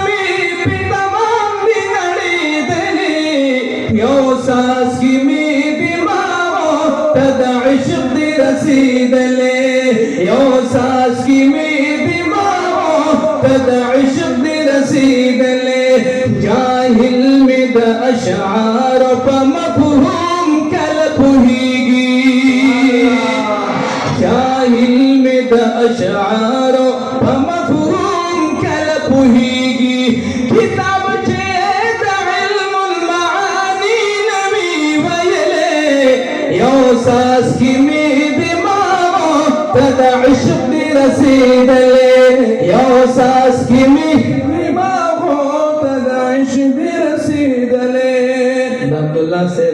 में पे तमाम दिनड़ी दली यो सास की में दिमागो तदा इश्क दी रसीदले यो सास की में दिमागो तदा इश्क दी रसीदले जाहिल में द अशआर प मफहूम कल पुहीगी जाहिल में द अशआर प मफहूम कल पुहीगी किताब चे द इल्मुल मानी नबी वयले यो सास की में दिमागो तदा इश्क दी रसीदले यो सास की में अब्दुल्ला से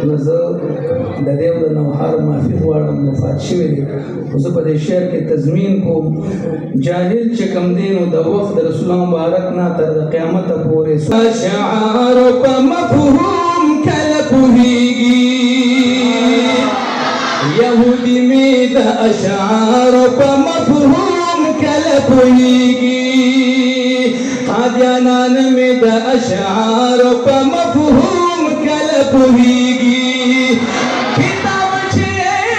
नजर दरेव द नवहार माफी वाला मुफात शिवली उस पर शेर के तज़मीन को जाहिल चकम दिन व वक्त रसूल मुबारक ना तर क़यामत पूरे अशआर प मफहूम कल पुहीगी यहूदी में द अशआर प मफहूम कल पुहीगी कादियानान में द अशआर प मफहूम पुहीगी किताब चे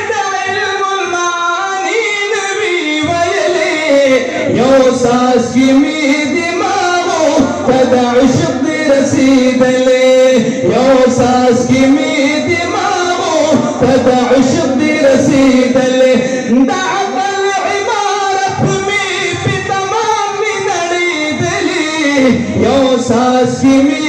द इल्मुल मानी नबी वयले यो सास की में दिमागो तदा इश्क दी रसीदले यो सास की में दिमागो तदा इश्क दी रसीदले दाअल इमारत में पे तमाम नड़ी दली यो सास की में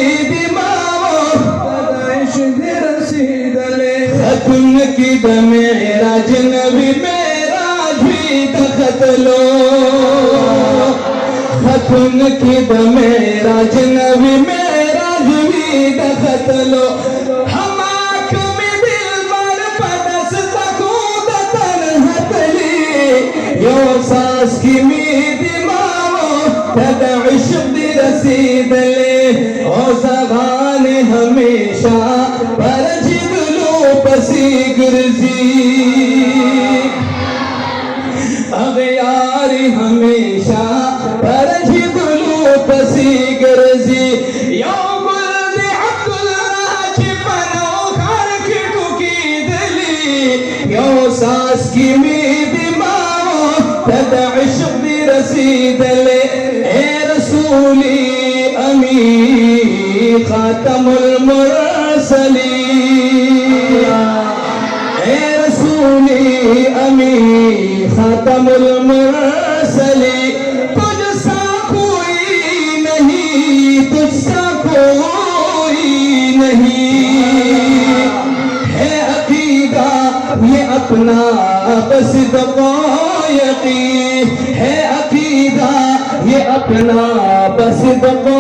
खतुन की दमेराज नबी मेराज भी तखत लो खतुन की दमेराज नबी मेराज भी तखत लो हम आँख में दिल पर पदस तकूद तनहतली यो सास की में दिमागो तदा इश्क दी रसीदले ओ ज़बान हमेशा पर पसी गुरजी अब यारी हमेशा पर गुलू पसी गुरजी यो गुल अब्दुल्ला चिपनो घर की टुकी दली यो सास की में दिमागो तदा इश्क दी रसीदले ए रसूली अमी खातमुल मुरसली अमी खातमुल मुरसली तुझसा कोई नहीं तुझसा कोई नहीं है अकीदा ये अपना बस दको यकीन है अकीदा ये अपना बस दको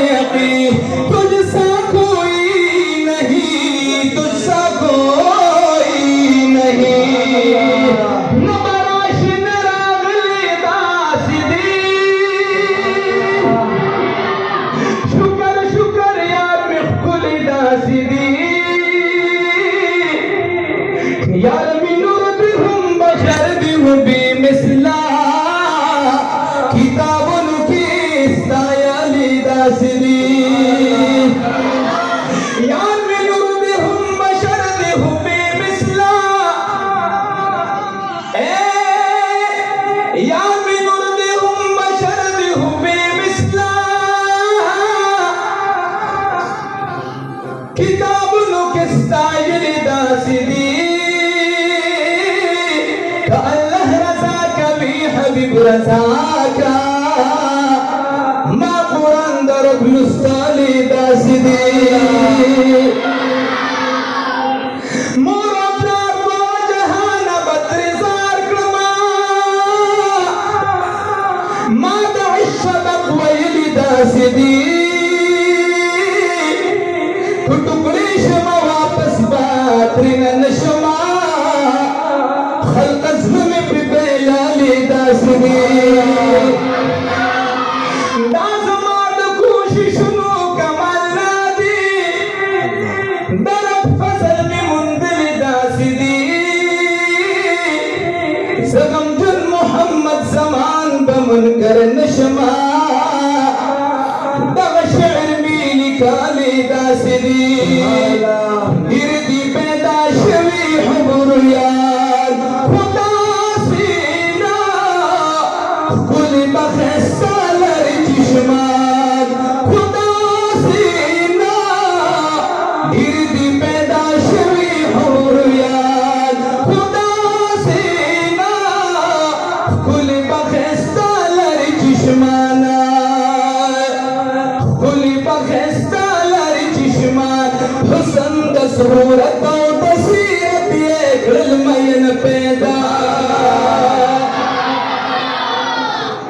यकीन तुझसा कोई नहीं तुझसा कोई नहीं यार मिनुरत हम बशर बिहु बेमिसला किताबुन की इस्तायली दासरी यार मिनुरत हम बशर बिहु बेमिसला यार मिनुरत हम बशर बिहु बेमिसला किताबुन की इस्तायली दासरी अल्लाह रज़ा कभी हबीब रज़ा का माँ कुरान दरक मुस्ताली दासिदी मोरब्ला को जहान बत्रिजार कमा माँ दाइश बक़वैली दासिदी टुकड़ी शमा वापस बातरिन नशमा दाज़माद कोशिश नो कमाल दी दरब फसल में मुंदिल दासिदी सगम जन मोहम्मद जमान बमन कर नशमा कासिदी गिरदी पैदा शवी हबुर यार खुदा सीना कुल बखसालर चिश्मान खुदा सीना गिरदी पैदा शवी हबुर यार खुदा सीना कुल बखसालर चिश्माना हुसन द सूरत तसीरत ये गलमयन पैदा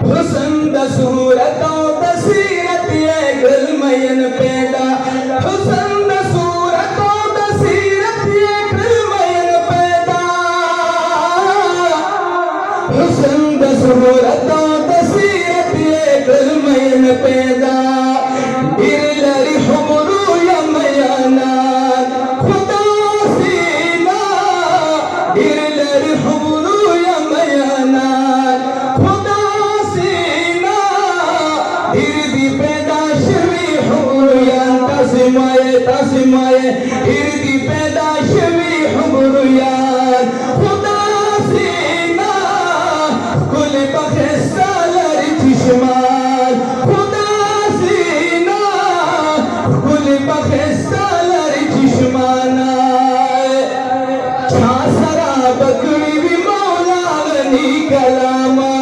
हुसन द सूरत तसीरत ये गलमयन पैदा हुसन द सूरत तसीरत ये गलमयन पैदा हुसन द सूरत तसीरत ये गलमयन पैदा इरलरी हुबरू खुदा सीना इरलरी हुबरू यमयाना खुदा सीना इरदी पैदा शवी हुबरुयान तासिमाए इरदी पैदा शवी हुबरुयान खुदा सीना कुल बखसालर चिश्मान खुदा सीना कुल बखसालर चिश्माना छासरा बकरी भी मौला गनी कलामा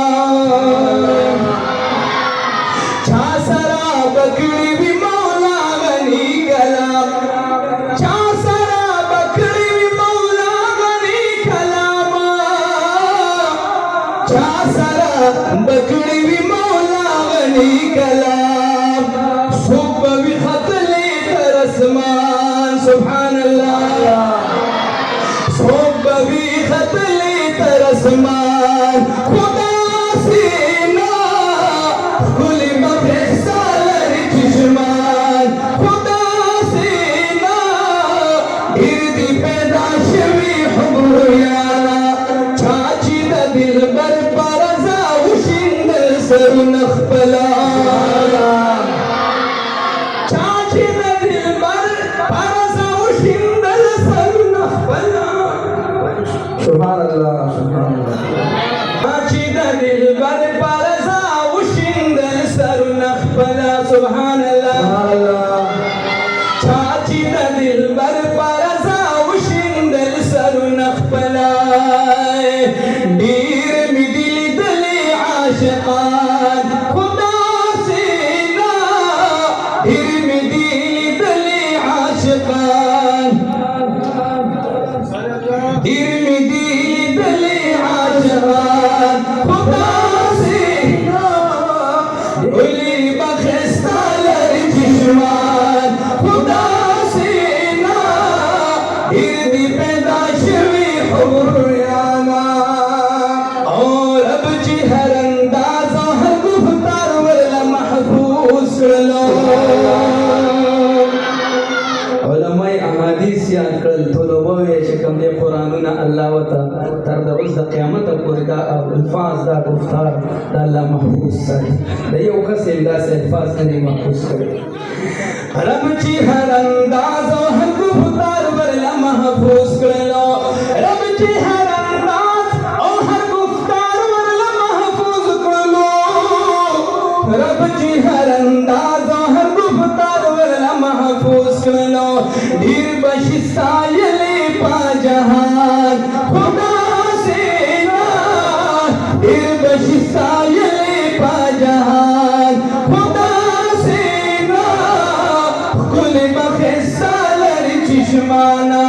छासरा बकरी भी मौला गनी कलाम छासरा बकरी भी मौला गनी कलामा छासरा बकरी भी मौला गनी कलाम सुबह भी खतले तरसमान सुभान अल्लाह सुबह भी खतले तरसमान खुदा सीना कुल बखसालर चिश्मान खुदा सीना इरदी पैदा शवी हुबरुयाना छाची द दिल बर परजा उशिंदल सर नखपला छाची द दिल बर परजा उशिंदल सर नखपला सुभान अल्लाह छाची द दिल बर परजा उशिंदल सर नखपला सुभान अल्लाह छाची द दिल बर परजा उशिंदल सर नखपला डीर में दिल दले आशिकान खुदा सीना डीर में दिल दले आशिकान डीर में दिल दले आशिकान खुदा सीना उली बखसालर चिश्मान खुदा सीना इरदी पैदा शवी हुबरुयाना और अब जी हर अंदाज हर गुफ्तार वाला महफूज कर लो उलमाए अहादीस याद कर तो लोगों ये शिकम दे कुरानुना अल्लाह वता तर दरुज द क़यामत पूरी दा अल्फाज दा गुफ्तार दा अल्लाह महफूज सर दयो का सेंदा से अल्फाज ने महफूज करे रब जी हर अंदाज हर गुफ्तार वाला महफूज कर लो रब जी हर अंदाज और हर गुफ्तार वाला महफूज कर लो रब जी हर अंदाज हर गुफ्तार वाला महफूज कर लो ढीर बशिसायले पा जहान खुदा सीना ढीर बशिसायले पा जहान खुदा सीना कुल बखसालर चिश्माना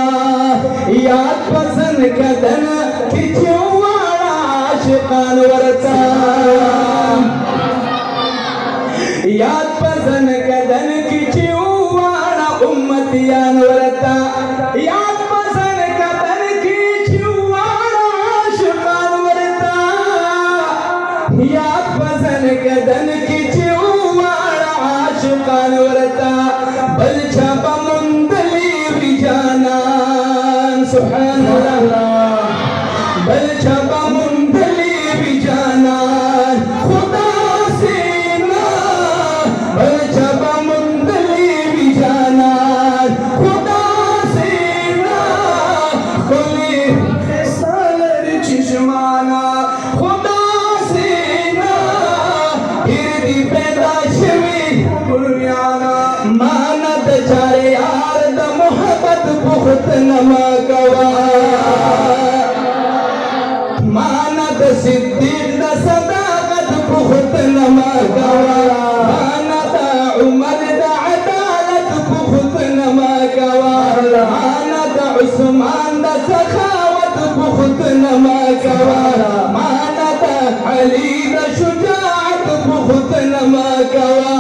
याद पसंद कदन किचवाड़ा आशिकान वरता याद पसंद कदन किचवाड़ा उम्मतियान वरता याद पसंद कदन किचवाड़ा आशिकान वरता याद पसंद कदन किचवाड़ा आशिकान वरता बल छापा मुंदली विजानान सुभान अल्लाह बल छापा मुंदली विजानान खुदा सीना बल छापा मुंदली विजानान पुख्त नमा कवा मानद सिद्दीक द सदाकत पुख्त नमा कवा मानद उमर द अदालत पुख्त नमा कवा मानद उस्मान द सखावत पुख्त नमा कवा मानद अली द शुजाअत पुख्त नमा कवा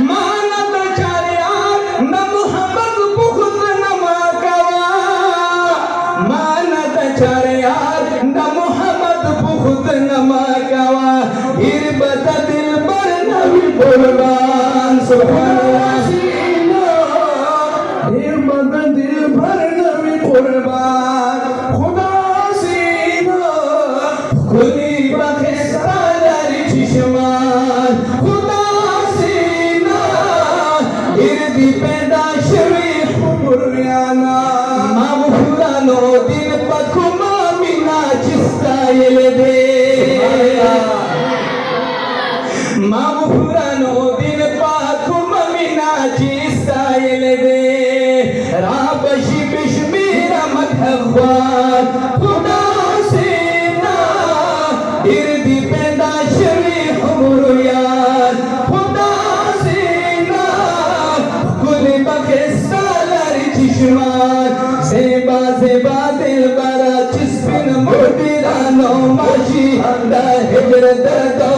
मानद चारियार न मुहम्मद पुख्त नमा कवा मानद चारियार न मुहम्मद पुख्त नमा कवा हिरबत दिल पर नबी कुर्बान सुभान हिरबत दिल पर नबी कुर्बान खुदा सीना खुदी बखिस्ता लरी चिशमान खुदा सीना गिरदी पैदा शवी खुबुरियाना मामुरानो दिल पखुमा मिना चिस्ता यलदे मामुरानो दिल पखुमा मिना चिस्ता यलदे राबशी बिशमीरा मधवान खुदा सीना गिरदी पैदा शवी खुबुरियान खुदा सीना कुली बखिस्ता लरी चिशमान ज़ेबा ज़ेबा दिल बरा चिस्पिन मुर्दिरानो माशी दा हिजरत दो